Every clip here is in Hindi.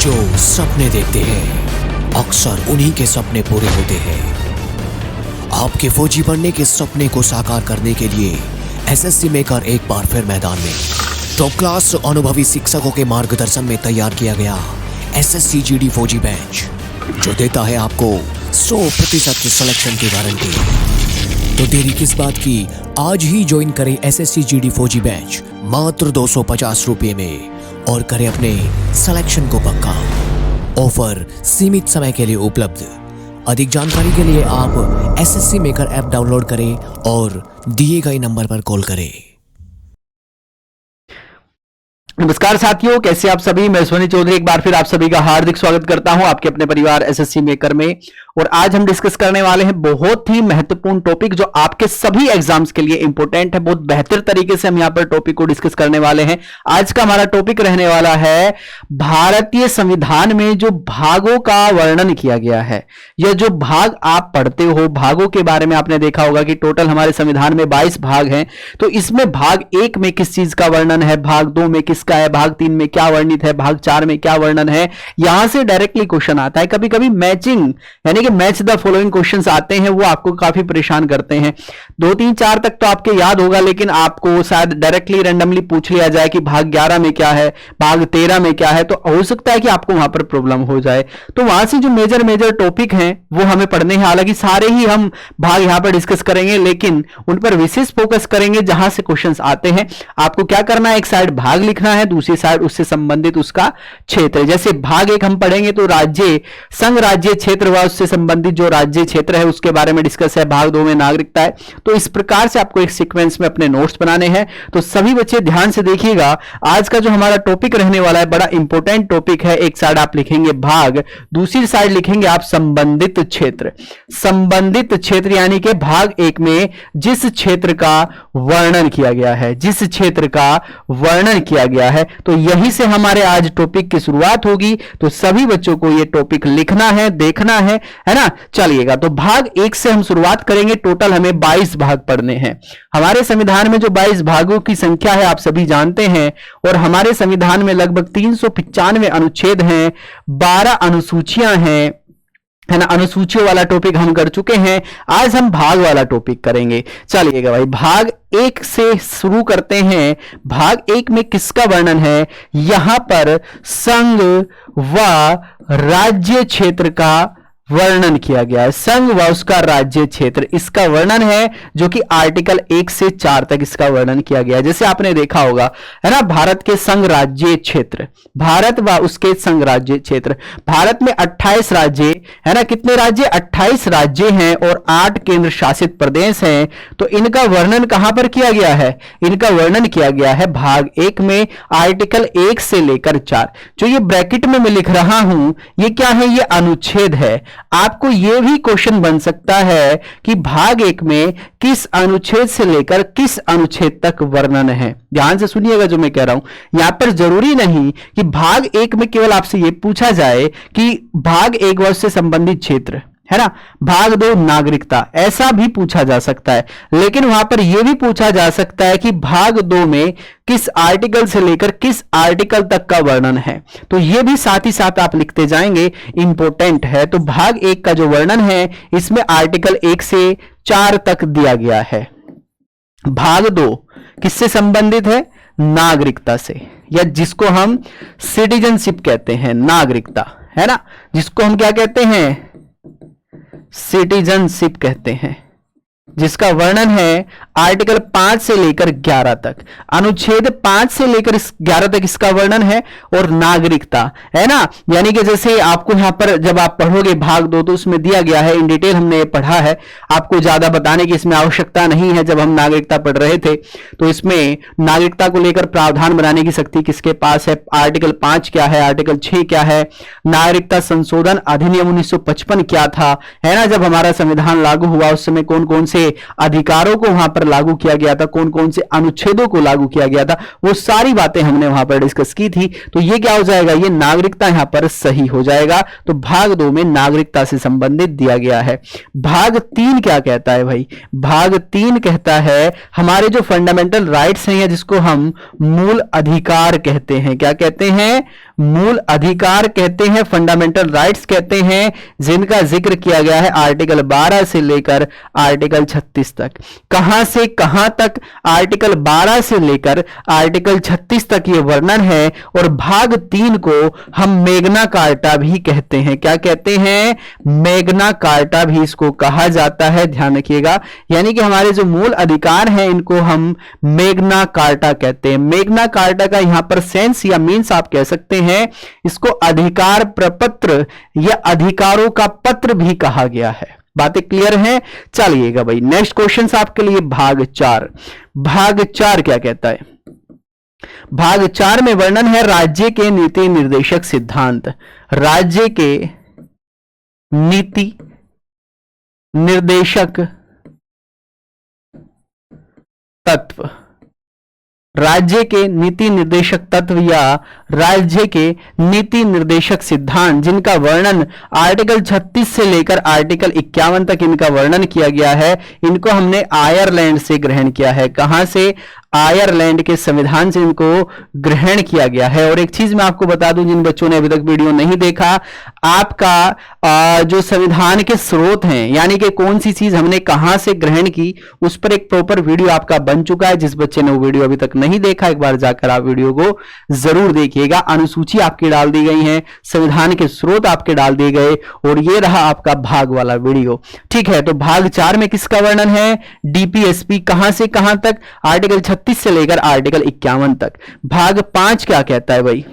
जो सपने देखते हैं अक्सर उन्हीं के सपने पूरे होते हैं। आपके फौजी बनने के सपने को साकार करने के लिए एसएससी मेकर एक बार फिर मैदान में। टॉप क्लास अनुभवी शिक्षकों के मार्गदर्शन में तैयार किया गया एसएससी जीडी फौजी बैच, जो देता है आपको 100% सिलेक्शन की गारंटी। तो देरी किस बात की, आज ही ज्वाइन करें एसएससी जीडी फौजी बैच मात्र 250 रुपये में और करें अपने सिलेक्शन को पक्का। ऑफर सीमित समय के लिए उपलब्ध। अधिक जानकारी के लिए आप एसएससी मेकर ऐप डाउनलोड करें और दिए गए नंबर पर कॉल करें। नमस्कार साथियों, कैसे आप सभी। मैं सोनी चौधरी एक बार फिर आप सभी का हार्दिक स्वागत करता हूं आपके अपने परिवार एसएससी मेकर में। और आज हम डिस्कस करने वाले हैं बहुत ही महत्वपूर्ण टॉपिक जो आपके सभी एग्जाम्स के लिए इंपॉर्टेंट है। बहुत बेहतर तरीके से हम यहां पर टॉपिक को डिस्कस करने वाले हैं। आज का हमारा टॉपिक रहने वाला है भारतीय संविधान में जो भागों का वर्णन किया गया है, या जो भाग आप पढ़ते हो, भागों के बारे में आपने देखा होगा कि टोटल हमारे संविधान में 22 भाग हैं। तो इसमें भाग 1 में किस चीज का वर्णन है, भाग 2 में किसका है, भाग 3 में क्या वर्णित है, भाग 4 में क्या वर्णन है। यहां से डायरेक्टली क्वेश्चन आता है। कभी कभी मैचिंग यानी कि मैच द फॉलोइंग क्वेश्चंस आते हैं, वो आपको काफी परेशान करते हैं। 2 3 4 तक तो आपके याद होगा, लेकिन आपको शायद डायरेक्टली रैंडमली पूछ लिया जाए कि भाग 11 में क्या है, भाग 13 में क्या है, तो हो सकता है कि आपको वहां पर प्रॉब्लम हो जाए। तो वहां से जो मेजर टॉपिक हैं वो हमें पढ़ने हैं। हालांकि सारे ही हम भाग यहां पर डिस्कस करेंगे, लेकिन उन पर विशेष फोकस करेंगे जहां से क्वेश्चंस आते हैं। आपको क्या करना है, एक साइड भाग लिखना है, दूसरी साइड उससे संबंधित उसका क्षेत्र। जैसे भाग 1 हम पढ़ेंगे तो राज्य, संघ राज्य क्षेत्र व उससे संबंधित जो राज्य क्षेत्र है उसके बारे में डिस्कस है। भाग 2 में नागरिकता है। तो इस प्रकार से आपको एक सीक्वेंस में अपने नोट्स बनाने हैं। तो सभी बच्चे ध्यान से देखिएगा, आज का जो हमारा टॉपिक रहने वाला है बड़ा इंपॉर्टेंट टॉपिक है। एक साइड आप लिखेंगे भाग, दूसरी साइड लिखेंगे आप संबंधित क्षेत्र। संबंधित क्षेत्र यानी कि भाग 1 में जिस क्षेत्र का वर्णन किया गया है, जिस क्षेत्र का वर्णन किया गया है, तो यहीं से हमारे आज टॉपिक की शुरुआत होगी। तो सभी बच्चों को यह टॉपिक लिखना है, देखना है ना। चलिएगा, तो भाग 1 से हम शुरुआत करेंगे। टोटल हमें 22 भाग पढ़ने हैं। हमारे संविधान में जो 22 भागों की संख्या है आप सभी जानते हैं, और हमारे संविधान में लगभग 395 अनुच्छेद हैं, 12 अनुसूचियां हैं, है ना। अनुसूचियों वाला टॉपिक हम कर चुके हैं। आज हम भाग वाला टॉपिक करेंगे। चलिएगा भाई, भाग 1 से शुरू करते हैं। भाग 1 में किसका वर्णन है, यहां पर संघ व राज्य क्षेत्र का वर्णन किया गया है। संघ व उसका राज्य क्षेत्र, इसका वर्णन है, जो कि आर्टिकल 1 से 4 तक इसका वर्णन किया गया है। जैसे आपने देखा होगा, है ना, भारत के संघ राज्य क्षेत्र, भारत व उसके संघ राज्य क्षेत्र। भारत में 28 राज्य, है ना, कितने राज्य, 28 राज्य हैं और 8 केंद्र शासित प्रदेश हैं। तो इनका वर्णन कहां पर किया गया है, इनका वर्णन किया गया है भाग 1 में, आर्टिकल 1 से लेकर 4। जो ये ब्रैकेट में मैं लिख रहा हूं, ये क्या है, ये अनुच्छेद है। आपको यह भी क्वेश्चन बन सकता है कि भाग 1 में किस अनुच्छेद से लेकर किस अनुच्छेद तक वर्णन है। ध्यान से सुनिएगा जो मैं कह रहा हूं। यहां पर जरूरी नहीं कि भाग 1 में केवल आपसे यह पूछा जाए कि भाग 1 वर्ष से संबंधित क्षेत्र, है ना, भाग 2 नागरिकता, ऐसा भी पूछा जा सकता है। लेकिन वहां पर यह भी पूछा जा सकता है कि भाग 2 में किस आर्टिकल से लेकर किस आर्टिकल तक का वर्णन है। तो यह भी साथ ही साथ आप लिखते जाएंगे, इंपॉर्टेंट है। तो भाग 1 का जो वर्णन है, इसमें आर्टिकल 1 से 4 तक दिया गया है। भाग 2 किससे संबंधित है, नागरिकता से, या जिसको हम सिटीजनशिप कहते हैं, नागरिकता, है ना, जिसको हम क्या कहते हैं, सिटीजनशिप कहते हैं, जिसका वर्णन है आर्टिकल 5 से लेकर 11 तक। अनुच्छेद 5 से लेकर 11 तक इसका वर्णन है। और नागरिकता, है ना, यानी कि जैसे आपको यहां पर जब आप पढ़ोगे भाग 2 तो उसमें दिया गया है, इन डिटेल हमने ये पढ़ा है। आपको ज्यादा बताने की इसमें आवश्यकता नहीं है। जब हम नागरिकता पढ़ रहे थे तो इसमें नागरिकता को लेकर प्रावधान बनाने की शक्ति किसके पास है, आर्टिकल 5 क्या है, आर्टिकल 6 क्या है, नागरिकता संशोधन अधिनियम 1955 क्या था, है ना। जब हमारा संविधान लागू हुआ उस समय कौन कौन से अधिकारों को वहां पर लागू किया गया था, कौन कौन से अनुच्छेदों को लागू किया गया था, वो सारी बातें हमने वहां पर डिस्कस की थी। तो ये क्या हो जाएगा, ये नागरिकता यहां पर सही हो जाएगा। तो भाग 2 में नागरिकता से संबंधित दिया गया है। भाग 3 क्या कहता है भाई, भाग 3 कहता है हमारे जो फंडामेंटल राइट्स हैं या जिसको हम मूल अधिकार कहते हैं, क्या कहते हैं, मूल अधिकार कहते हैं, फंडामेंटल राइट्स कहते हैं, जिनका जिक्र किया गया है आर्टिकल 12 से लेकर आर्टिकल 36 तक। कहां से कहां तक, आर्टिकल 12 से लेकर आर्टिकल 36 तक ये वर्णन है। और भाग 3 को हम मैग्ना कार्टा भी कहते हैं, क्या कहते हैं, मैग्ना कार्टा भी इसको कहा जाता है, ध्यान रखिएगा। यानी कि हमारे जो मूल अधिकार हैं इनको हम मैग्ना कार्टा कहते हैं। मैग्ना कार्टा का यहां पर सेंस या मीन्स आप कह सकते हैं, इसको अधिकार प्रपत्र या अधिकारों का पत्र भी कहा गया है। बातें क्लियर हैं? चलिएगा भाई, नेक्स्ट क्वेश्चन आपके लिए भाग 4। भाग 4 क्या कहता है, भाग 4 में वर्णन है राज्य के नीति निर्देशक सिद्धांत, राज्य के नीति निर्देशक तत्व, राज्य के नीति निर्देशक तत्व या राज्य के नीति निर्देशक सिद्धांत, जिनका वर्णन आर्टिकल 36 से लेकर आर्टिकल 51 तक इनका वर्णन किया गया है। इनको हमने आयरलैंड से ग्रहण किया है। कहां से, आयरलैंड के संविधान से इनको ग्रहण किया गया है। और एक चीज मैं आपको बता दूं, जिन बच्चों ने अभी तक वीडियो नहीं देखा, आपका जो संविधान के स्रोत हैं, यानी कि कौन सी चीज हमने कहां से ग्रहण की, उस पर एक प्रॉपर वीडियो आपका बन चुका है। जिस बच्चे ने वो वीडियो अभी तक नहीं देखा, एक बार जाकर आप वीडियो को जरूर देखिएगा। अनुसूची आपकी डाल दी गई है, संविधान के स्रोत आपके डाल दिए गए, और ये रहा आपका भाग वाला वीडियो। ठीक है, तो भाग 4 में किसका वर्णन है, डीपीएसपी, कहां से कहां तक, आर्टिकल 36 से लेकर आर्टिकल 51 तक। भाग 5 क्या कहता है भाई,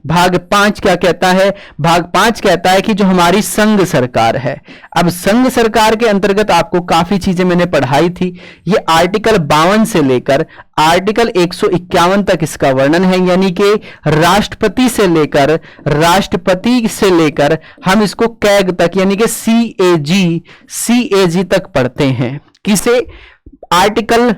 भाग 5 क्या कहता है, भाग 5 कहता है कि जो हमारी संघ सरकार है। अब संघ सरकार के अंतर्गत आपको काफी चीजें मैंने पढ़ाई थी। ये आर्टिकल 52 से लेकर आर्टिकल 151 तक इसका वर्णन है। यानी कि राष्ट्रपति से लेकर हम इसको कैग तक, यानी कि सीएजी तक पढ़ते हैं। किसे, आर्टिकल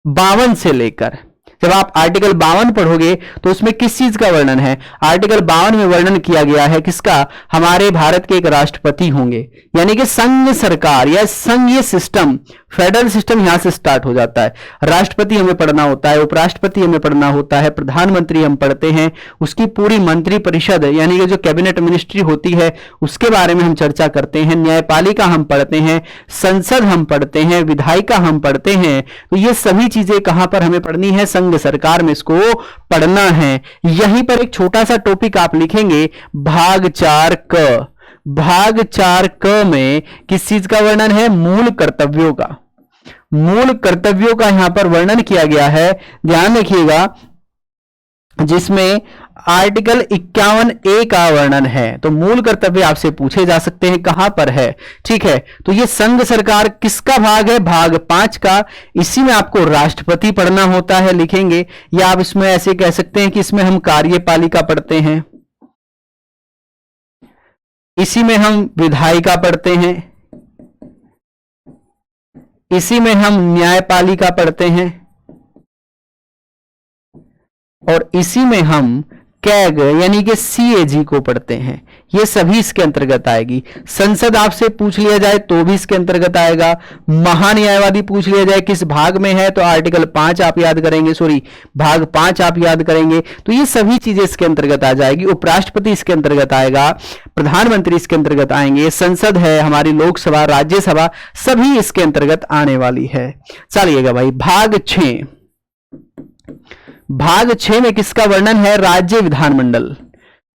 52 से लेकर। जब आप आर्टिकल 52 पढ़ोगे तो उसमें किस चीज का वर्णन है, आर्टिकल 52 में वर्णन किया गया है किसका, हमारे भारत के एक राष्ट्रपति होंगे। यानी कि संघ सरकार या संघीय सिस्टम, फेडरल सिस्टम यहां से स्टार्ट हो जाता है। राष्ट्रपति हमें पढ़ना होता है, उपराष्ट्रपति हमें पढ़ना होता है, प्रधानमंत्री हम पढ़ते हैं, उसकी पूरी मंत्री परिषद यानी कि जो कैबिनेट मिनिस्ट्री होती है उसके बारे में हम चर्चा करते हैं, न्यायपालिका हम पढ़ते हैं, संसद हम पढ़ते हैं, विधायिका हम पढ़ते हैं। तो ये सभी चीजें कहां पर हमें पढ़नी है, संघ सरकार में इसको पढ़ना है। यहीं पर एक छोटा सा टॉपिक आप लिखेंगे, भाग 4 क। भाग 4 क में किस चीज का वर्णन है, मूल कर्तव्यों का। मूल कर्तव्यों का यहां पर वर्णन किया गया है, ध्यान रखिएगा, जिसमें आर्टिकल 51A का वर्णन है। तो मूल कर्तव्य आपसे पूछे जा सकते हैं कहां पर है। ठीक है, तो ये संघ सरकार किसका भाग है, भाग 5 का। इसी में आपको राष्ट्रपति पढ़ना होता है, लिखेंगे, या आप इसमें ऐसे कह सकते हैं कि इसमें हम कार्यपालिका पढ़ते हैं, इसी में हम विधायिका पढ़ते हैं, इसी में हम न्यायपालिका पढ़ते हैं, और इसी में हम कैग यानी कि सीएजी को पढ़ते हैं। ये सभी इसके अंतर्गत आएगी। संसद आपसे पूछ लिया जाए तो भी इसके अंतर्गत आएगा। महान्यायवादी पूछ लिया जाए किस भाग में है, तो आर्टिकल 5 आप याद करेंगे, भाग 5 आप याद करेंगे। तो ये सभी चीजें इसके अंतर्गत आ जाएगी। उपराष्ट्रपति इसके अंतर्गत आएगा, प्रधानमंत्री इसके अंतर्गत आएंगे, संसद है, हमारी लोकसभा, राज्यसभा, सभी इसके अंतर्गत आने वाली है। चलिएगा भाई, भाग 6। भाग 6 में किसका वर्णन है, राज्य विधानमंडल।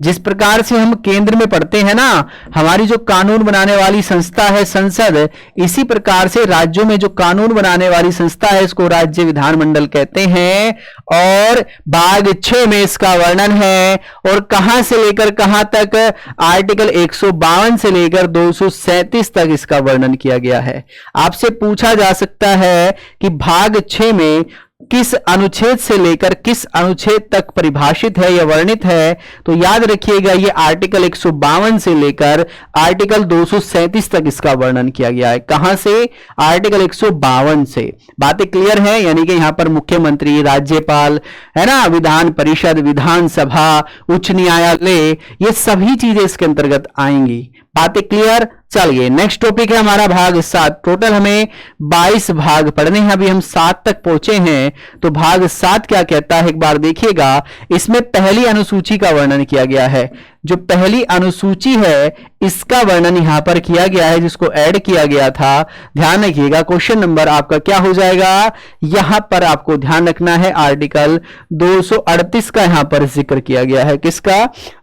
जिस प्रकार से हम केंद्र में पढ़ते हैं ना, हमारी जो कानून बनाने वाली संस्था है संसद, इसी प्रकार से राज्यों में जो कानून बनाने वाली संस्था है इसको राज्य विधानमंडल कहते हैं। और भाग 6 में इसका वर्णन है, और कहां से लेकर कहां तक, आर्टिकल 152 से लेकर 237 तक इसका वर्णन किया गया है। आपसे पूछा जा सकता है कि भाग 6 में किस अनुच्छेद से लेकर किस अनुच्छेद तक परिभाषित है या वर्णित है? तो याद रखिएगा ये आर्टिकल 152 से लेकर आर्टिकल 237 तक इसका वर्णन किया गया है। कहां से? आर्टिकल 152 से। बातें क्लियर है? यानी कि यहां पर मुख्यमंत्री, राज्यपाल, है ना, विधान परिषद, विधानसभा, उच्च न्यायालय, ये सभी चीजें इसके अंतर्गत आएंगी। बातें क्लियर? चलिए नेक्स्ट टॉपिक है हमारा भाग 7। टोटल हमें 22 भाग पढ़ने हैं, अभी हम 7 तक पहुंचे हैं। तो भाग 7 क्या कहता है एक बार देखिएगा। इसमें पहली अनुसूची का वर्णन किया गया है। जो पहली अनुसूची है इसका वर्णन यहां पर किया गया है, जिसको ऐड किया गया था। ध्यान रखिएगा, क्वेश्चन नंबर आपका क्या हो जाएगा, यहां पर आपको ध्यान रखना है आर्टिकल 238 का यहां पर जिक्र किया गया है। किसका?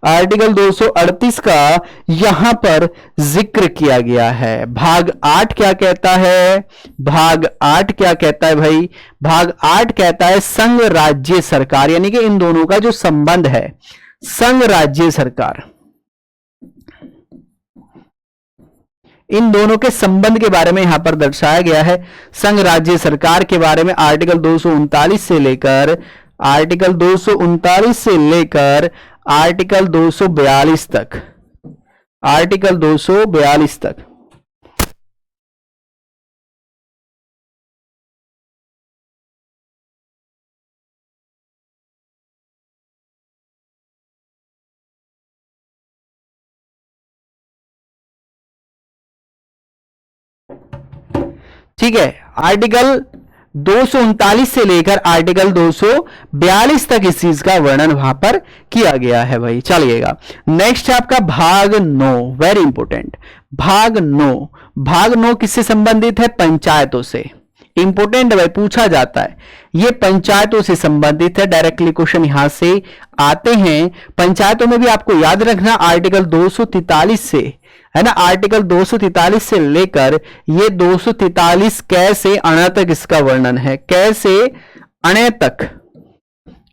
आर्टिकल 238 का यहां पर जिक्र किया गया है। भाग 8 क्या कहता है? भाग 8 क्या कहता है भाई? भाग 8 कहता है संघ राज्य सरकार, यानी कि इन दोनों का जो संबंध है, संघ राज्य सरकार, इन दोनों के संबंध के बारे में यहां पर दर्शाया गया है। संघ राज्य सरकार के बारे में आर्टिकल 239 से लेकर आर्टिकल 239 से लेकर आर्टिकल 242 तक, आर्टिकल 242 तक। ठीक है, आर्टिकल 239 से लेकर आर्टिकल 242 तक इस चीज का वर्णन वहां पर किया गया है भाई। चलिएगा नेक्स्ट है आपका भाग 9, वेरी इंपॉर्टेंट। भाग 9, भाग 9 किससे संबंधित है? पंचायतों से। इंपोर्टेंट भाई, पूछा जाता है, ये पंचायतों से संबंधित है। डायरेक्टली क्वेश्चन यहां से आते हैं। पंचायतों में भी आपको याद रखना आर्टिकल 243 से, है ना, आर्टिकल 243 से लेकर ये 243 कैसे अण तक इसका वर्णन है, कैसे अण तक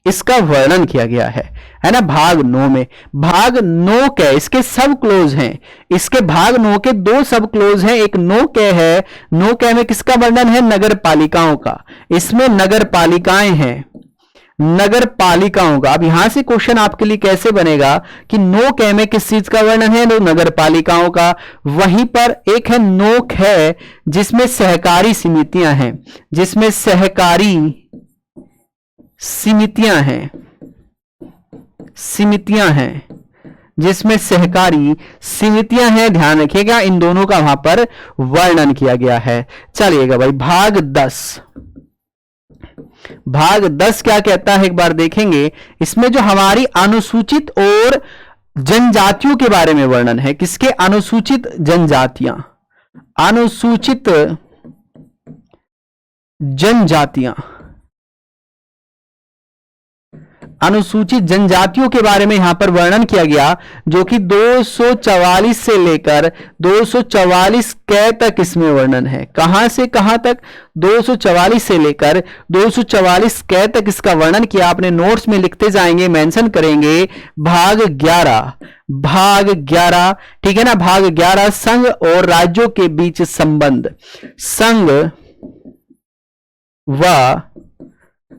इसका वर्णन किया गया है ना, भाग 9 में। भाग 9 के इसके सब क्लोज हैं, इसके भाग 9 के 2 सब क्लोज हैं। एक 9 कै है, 9 कै में किसका वर्णन है? नगर पालिकाओं का। इसमें नगर पालिकाएं हैं, नगर पालिकाओं का। अब यहां से क्वेश्चन आपके लिए कैसे बनेगा कि 9 कै में किस चीज का वर्णन है? तो नगर पालिकाओं का। वहीं पर एक है 9 ख जिसमें सहकारी समितियां हैं, जिसमें सहकारी समितियां हैं, समितियां हैं, जिसमें सहकारी समितियां हैं। ध्यान रखिएगा, इन दोनों का वहां पर वर्णन किया गया है। चलिएगा भाई भाग 10, भाग 10 क्या कहता है एक बार देखेंगे। इसमें जो हमारी अनुसूचित और जनजातियों के बारे में वर्णन है। किसके? अनुसूचित जनजातियां, अनुसूचित जनजातियां, अनुसूचित जनजातियों के बारे में यहां पर वर्णन किया गया, जो कि 244 से लेकर 244 कै तक इसमें वर्णन है। कहां से कहां तक? 244 से लेकर 244 कै तक इसका वर्णन किया। आपने नोट्स में लिखते जाएंगे, मेंशन करेंगे। भाग 11, भाग 11, ठीक है ना, भाग 11 संघ और राज्यों के बीच संबंध, संघ व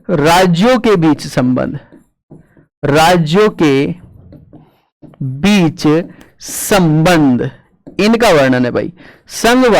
राज्यों के बीच संबंध, राज्यों के बीच संबंध, इनका वर्णन है भाई। संघ व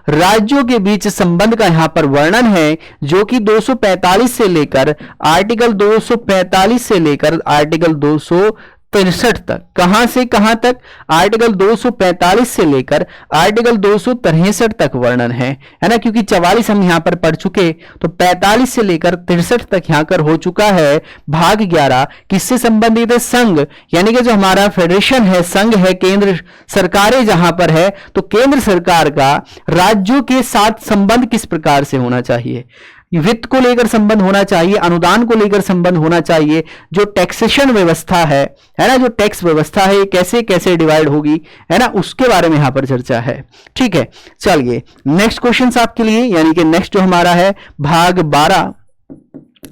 राज्यों के बीच संबंध का यहां पर वर्णन है, जो कि 245 से लेकर आर्टिकल 245 से लेकर आर्टिकल 263 तक। कहां से कहां तक? आर्टिकल 245 से लेकर आर्टिकल 263 तक वर्णन है ना, क्योंकि 44 हम यहां पर पढ़ चुके, तो 45 से लेकर 63 तक यहां कर हो चुका है। भाग 11 किससे संबंधित है? संघ, यानी कि जो हमारा फेडरेशन है, संघ है, केंद्र सरकारें जहां पर है, तो केंद्र सरकार का राज्यों के साथ संबंध किस प्रकार से होना चाहिए? वित्त को लेकर संबंध होना चाहिए, अनुदान को लेकर संबंध होना चाहिए। जो टैक्सेशन व्यवस्था है ना, जो टैक्स व्यवस्था है, कैसे कैसे डिवाइड होगी, है ना, उसके बारे में यहां पर चर्चा है। ठीक है, चलिए नेक्स्ट क्वेश्चन आपके लिए, यानी कि नेक्स्ट जो हमारा है भाग 12,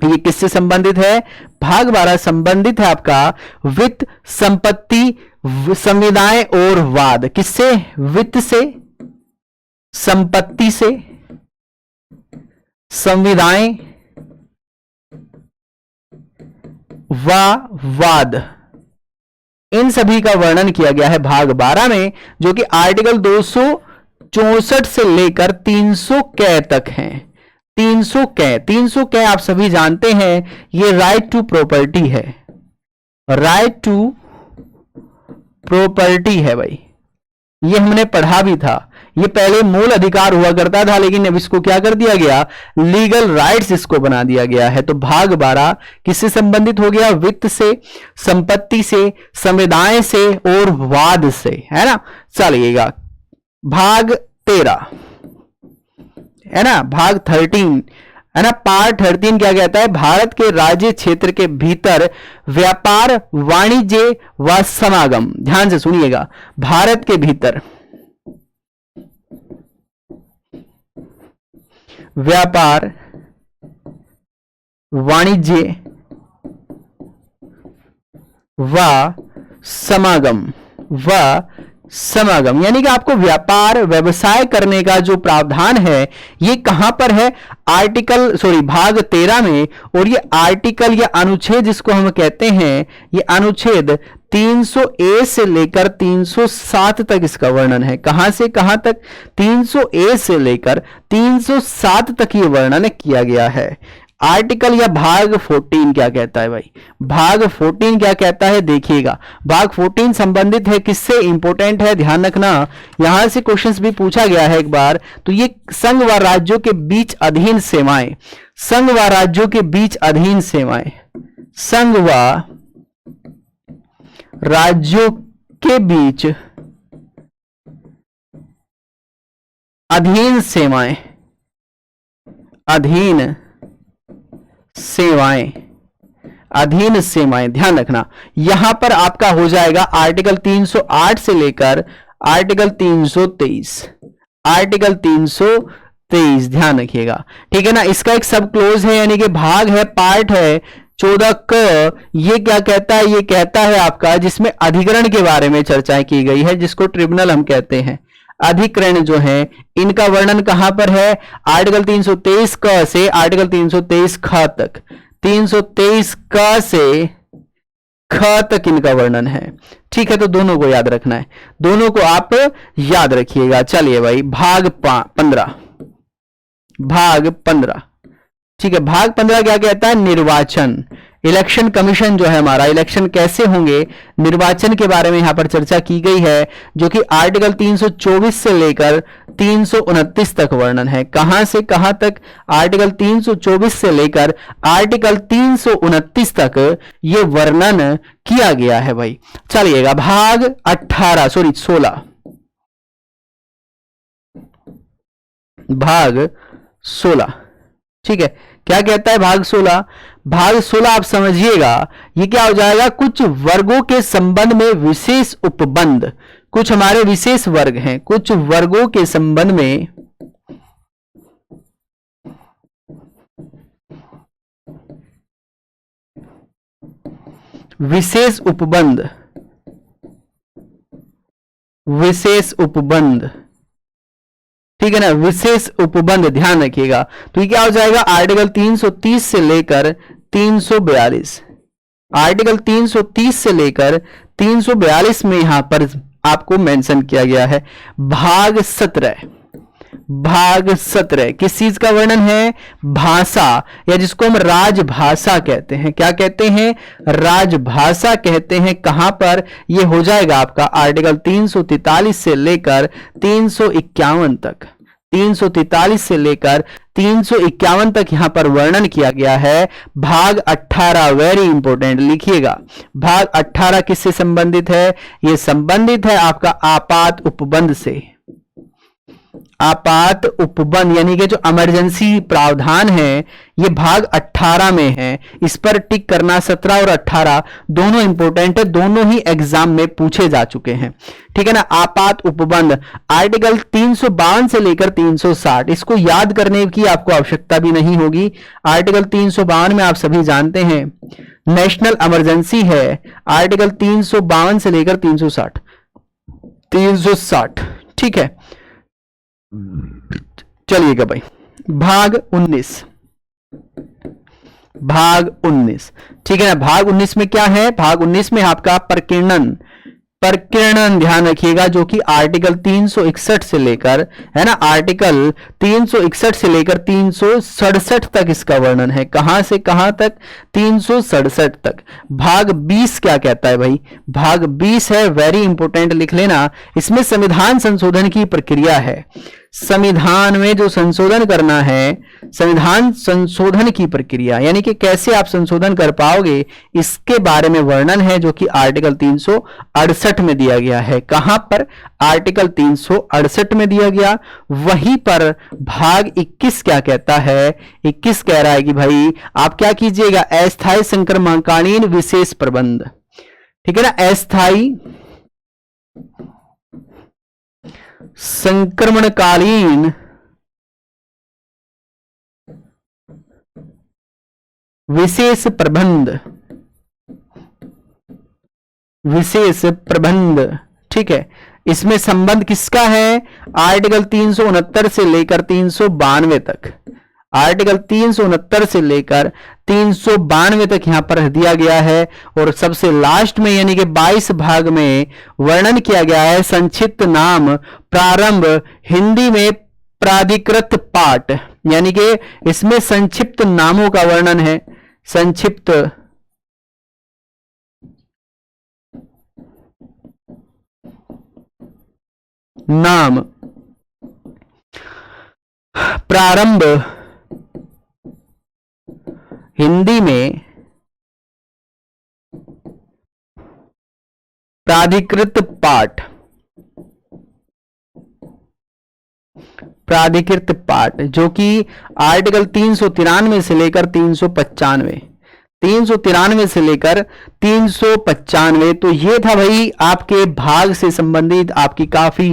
ये किससे संबंधित है? भाग 12 संबंधित है आपका वित्त, संपत्ति, संविदाएं और वाद। किससे? वित्त से, संपत्ति से, संविदाएं वाद, इन सभी का वर्णन किया गया है भाग 12 में, जो कि आर्टिकल 264 से लेकर 300 कै तक है। 300 कै आप सभी जानते हैं, ये राइट टू प्रॉपर्टी है, राइट टू प्रॉपर्टी है भाई, ये हमने पढ़ा भी था। ये पहले मूल अधिकार हुआ करता था, लेकिन अब इसको क्या कर दिया गया, लीगल राइट्स इसको बना दिया गया है। तो भाग 12 किससे संबंधित हो गया, वित्त से, संपत्ति से, संविदाएं से और वाद से, है ना। चलिएगा भाग 13 है ना, भाग 13 है ना, पार्ट 13 क्या कहता है, भारत के राज्य क्षेत्र के भीतर व्यापार, वाणिज्य व समागम। ध्यान से सुनिएगा, भारत के भीतर व्यापार, वाणिज्य व समागम यानी कि आपको व्यापार व्यवसाय करने का जो प्रावधान है ये कहां पर है, भाग 13 में। और ये आर्टिकल या अनुच्छेद जिसको हम कहते हैं, ये अनुच्छेद 300A से लेकर 307 तक इसका वर्णन है। कहां से कहां तक, 300A से लेकर 307 तक ये वर्णन किया गया है। आर्टिकल या भाग 14 क्या कहता है भाई, भाग 14 क्या कहता है, देखिएगा भाग 14 संबंधित है किससे, इंपॉर्टेंट है, ध्यान रखना, यहां से क्वेश्चंस भी पूछा गया है एक बार। तो ये संघ व राज्यों के बीच अधीन सेवाएं, संघ व राज्यों के बीच अधीन सेवाएं, संघ व राज्यों के बीच अधीन सेवाएं, अधीन सेवाएं, ध्यान रखना। यहां पर आपका हो जाएगा आर्टिकल 308 से लेकर आर्टिकल 323, ध्यान रखिएगा, ठीक है ना। इसका एक सब क्लोज है, यानी कि भाग है, पार्ट है 14 क। ये क्या कहता है, ये कहता है आपका जिसमें अधिकरण के बारे में चर्चा की गई है, जिसको ट्रिब्यूनल हम कहते हैं। अधिकरण जो है इनका वर्णन कहां पर है, आर्टिकल 323 क से आर्टिकल 323 ख तक, 323 क से ख तक इनका वर्णन है, ठीक है। तो दोनों को याद रखना है, दोनों को आप याद रखिएगा। चलिए भाई भाग 15, ठीक है। भाग 15 क्या कहता है, निर्वाचन, इलेक्शन कमीशन जो है हमारा, इलेक्शन कैसे होंगे, निर्वाचन के बारे में यहां पर चर्चा की गई है, जो कि आर्टिकल 324 से लेकर 329 तक वर्णन है। कहां से कहां तक, आर्टिकल 324 से लेकर आर्टिकल 329 तक ये वर्णन किया गया है भाई। चलिएगा भाग 16, भाग 16, ठीक है। क्या कहता है भाग 16, भाग 16 आप समझिएगा, ये क्या हो जाएगा, कुछ वर्गों के संबंध में विशेष उपबंध, कुछ हमारे विशेष वर्ग हैं, कुछ वर्गों के संबंध में विशेष उपबंध, ठीक है ना, विशेष उपबंध, ध्यान रखिएगा। तो ये क्या हो जाएगा, आर्टिकल 330 से लेकर 342, आर्टिकल 330 से लेकर 342 में यहां पर आपको मेंशन किया गया है। भाग 17 किस चीज का वर्णन है, भाषा, या जिसको हम राजभाषा कहते हैं। क्या कहते हैं, राजभाषा कहते हैं। कहां पर, ये हो जाएगा आपका आर्टिकल 343 से लेकर 351 तक, 343 से लेकर 351 तक यहां पर वर्णन किया गया है। भाग 18 वेरी इंपॉर्टेंट, लिखिएगा, भाग 18 किससे संबंधित है, यह संबंधित है आपका आपात उपबंध से। आपात उपबंध यानी कि जो इमरजेंसी प्रावधान है, ये भाग 18 में है। इस पर टिक करना, 17 और 18 दोनों इंपॉर्टेंट है, दोनों ही एग्जाम में पूछे जा चुके हैं, ठीक है ना। आपात उपबंध आर्टिकल 352 से लेकर 360, इसको याद करने की आपको आवश्यकता भी नहीं होगी। आर्टिकल 352 में आप सभी जानते हैं नेशनल इमरजेंसी है, आर्टिकल 352 से लेकर 360, ठीक है। चलिएगा भाई भाग 19, भाग 19, ठीक है ना। भाग 19 में क्या है, भाग 19 में आपका प्रकीर्णन, प्रकीर्णन ध्यान रखिएगा, जो कि आर्टिकल 361 से लेकर, है ना, आर्टिकल 361 से लेकर 367 तक इसका वर्णन है। कहां से कहां तक, 367 तक। भाग 20 क्या कहता है भाई, भाग 20 है, वेरी इंपॉर्टेंट, लिख लेना, इसमें संविधान संशोधन की प्रक्रिया है। संविधान में जो संशोधन करना है, संविधान संशोधन की प्रक्रिया, यानी कि कैसे आप संशोधन कर पाओगे, इसके बारे में वर्णन है, जो कि आर्टिकल 368 में दिया गया है। कहां पर, आर्टिकल 368 में दिया गया। वहीं पर भाग 21 क्या कहता है, 21 कह रहा है कि भाई आप क्या कीजिएगा, अस्थायी संक्रमणकालीन विशेष प्रबंध, ठीक है ना, अस्थायी संक्रमणकालीन विशेष प्रबंध, विशेष प्रबंध, ठीक है। इसमें संबंध किसका है, आर्टिकल 369 से लेकर 392 तक, आर्टिकल 369 से लेकर 392 तक यहां पर दिया गया है। और सबसे लास्ट में यानी कि 22 भाग में वर्णन किया गया है संक्षिप्त नाम प्रारंभ, हिंदी में प्राधिकृत पाठ, यानी कि इसमें संक्षिप्त नामों का वर्णन है, संक्षिप्त नाम, प्रारंभ हिंदी में प्राधिकृत पाठ, प्राधिकृत पाठ, जो कि आर्टिकल 393 से लेकर 395, 393 से लेकर 395। तो ये था भाई आपके भाग से संबंधित आपकी काफी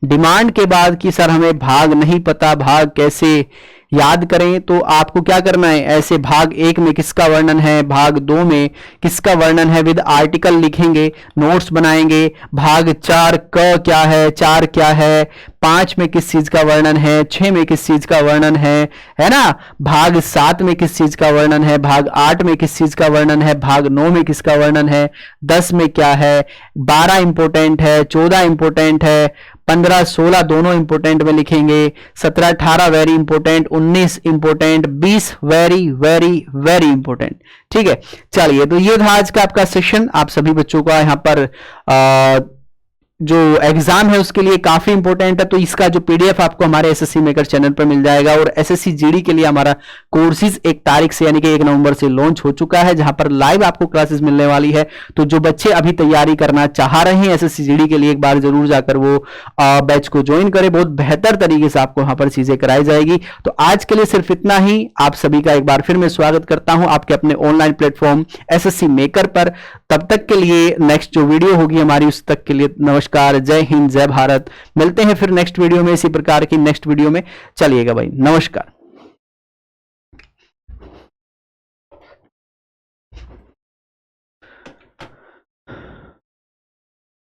डिमांड के बाद कि सर हमें भाग नहीं पता, भाग कैसे याद करें। तो आपको क्या करना है, ऐसे भाग 1 में किसका वर्णन है, भाग 2 में किसका वर्णन है, विद आर्टिकल लिखेंगे, नोट्स बनाएंगे। भाग 4 क क्या है, 4 क्या है, 5 में किस चीज का वर्णन है, 6 में किस चीज का वर्णन है ना। भाग 7 में किस चीज का वर्णन है, भाग 8 में किस चीज का वर्णन है, भाग 9 में किसका वर्णन है, 10 में क्या है, 12 इंपोर्टेंट है, 14 इंपोर्टेंट है, 15 16 दोनों इंपोर्टेंट में लिखेंगे, 17 18 very important, 19 important, 20 very very very important. ठीक है, चलिए, तो ये था आज का आपका सेशन। आप सभी बच्चों का यहाँ पर जो एग्जाम है उसके लिए काफी इंपॉर्टेंट है। तो इसका जो पीडीएफ आपको हमारे एसएससी मेकर चैनल पर मिल जाएगा। और एसएससी जीडी के लिए हमारा कोर्सेज 1 तारीख से यानी कि 1 नवंबर से लॉन्च हो चुका है, जहां पर लाइव आपको क्लासेस मिलने वाली है। तो जो बच्चे अभी तैयारी करना चाह रहे हैं एसएससी जीडी के लिए, एक बार जरूर जाकर वो बैच को ज्वाइन करें। बहुत बेहतर तरीके से आपको वहां पर चीजें कराई जाएगी। तो आज के लिए सिर्फ इतना ही। आप सभी का एक बार फिर मैं स्वागत करता हूं आपके अपने ऑनलाइन प्लेटफॉर्म एसएससी मेकर पर। तब तक के लिए नेक्स्ट जो वीडियो होगी हमारी, उस तक के लिए नमस्कार, जय हिंद, जय भारत। मिलते हैं फिर नेक्स्ट वीडियो में, इसी प्रकार की नेक्स्ट वीडियो में। चलिएगा भाई, नमस्कार।